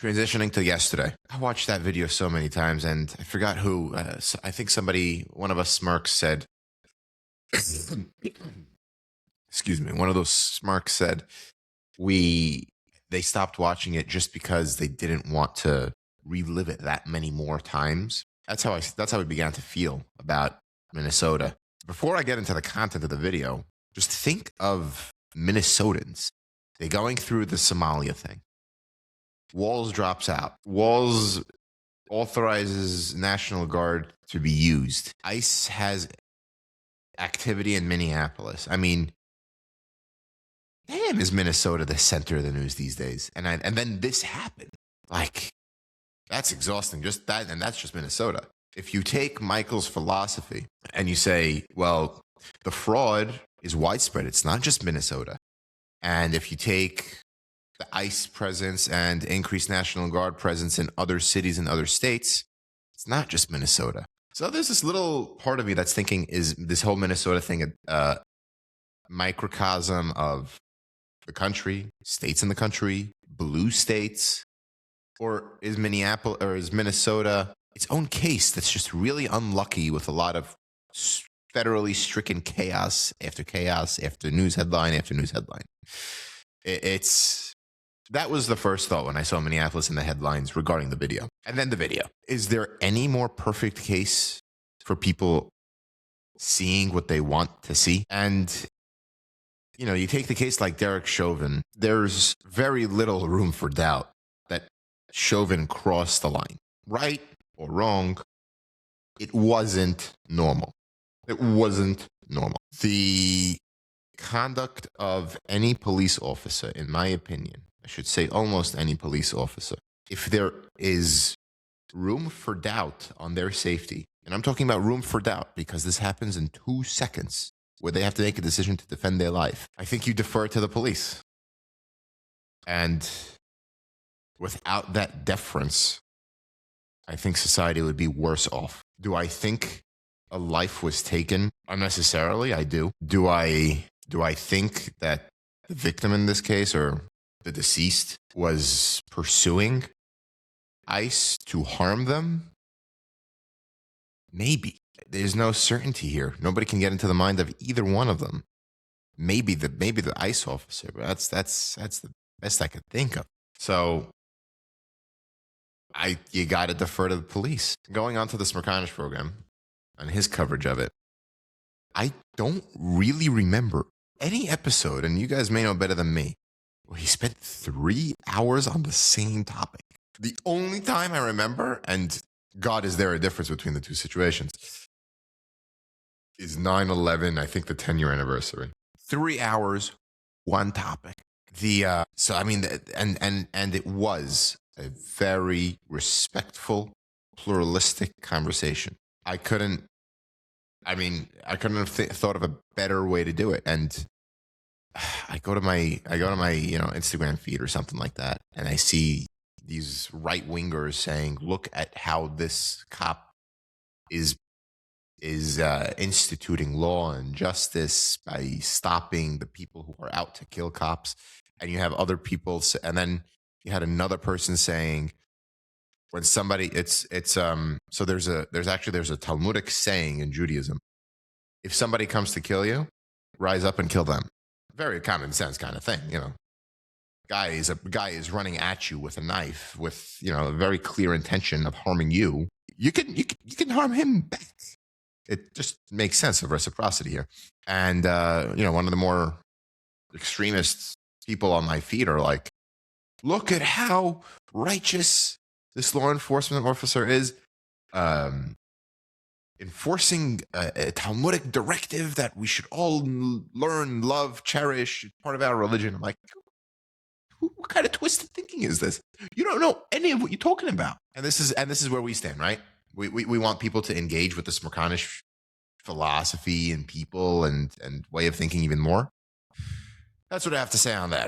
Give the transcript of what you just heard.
Transitioning to yesterday, I watched that video so many times, and I forgot who. I think one of us smirks said, "Excuse me." One of those smirks said, They stopped watching it just because they didn't want to relive it that many more times. That's how I began to feel about Minnesota. Before I get into the content of the video, just think of Minnesotans. They're going through the Somalia thing. Walls drops out. Walls authorizes National Guard to be used. ICE has activity in Minneapolis. I mean, damn, is Minnesota the center of the news these days? And then this happened. Like, that's exhausting. Just that, and that's just Minnesota. If you take Michael's philosophy and you say, well, the fraud is widespread, it's not just Minnesota. And if you take the ICE presence and increased National Guard presence in other cities and other states, it's not just Minnesota. So there's this little part of me that's thinking, is this whole Minnesota thing a microcosm of the country, states in the country, blue states? Or is Minnesota its own case that's just really unlucky with a lot of federally stricken chaos after news headline after news headline? That was the first thought when I saw Minneapolis in the headlines regarding the video. And then the video. Is there any more perfect case for people seeing what they want to see? And, you take the case like Derek Chauvin, there's very little room for doubt that Chauvin crossed the line. Right or wrong, it wasn't normal. It wasn't normal. The conduct of any police officer, in my opinion, I should say almost any police officer, if there is room for doubt on their safety, and I'm talking about room for doubt because this happens in 2 seconds where they have to make a decision to defend their life, I think you defer to the police. And without that deference, I think society would be worse off. Do I think a life was taken unnecessarily? I do. Do I think that the victim in this case, or the deceased, was pursuing ICE to harm them? Maybe. There's no certainty here. Nobody can get into the mind of either one of them. Maybe the ICE officer, but that's the best I could think of. So you got to defer to the police. Going on to the Smerconish program and his coverage of it, I don't really remember any episode, and you guys may know better than me, where he spent 3 hours on the same topic. The only time I remember, and God, is there a difference between the two situations, is 9/11, I think the 10-year anniversary. 3 hours, one topic. And it was a very respectful, pluralistic conversation. I couldn't have thought of a better way to do it. And I go to my Instagram feed or something like that, and I see these right wingers saying, "Look at how this cop is instituting law and justice by stopping the people who are out to kill cops." And you have other people, and then you had another person saying, when somebody, so there's a Talmudic saying in Judaism: if somebody comes to kill you, rise up and kill them. Very common sense kind of thing, Guy is running at you with a knife with, a very clear intention of harming you. You can harm him back. It just makes sense of reciprocity here. And one of the more extremist people on my feed are like, look at how righteous this law enforcement officer is, enforcing a Talmudic directive that we should all learn, love, cherish, part of our religion. I'm like, what kind of twisted thinking is this? You don't know any of what you're talking about. And this is where we stand, right? We want people to engage with the Smerconish philosophy and people and way of thinking even more. That's what I have to say on that.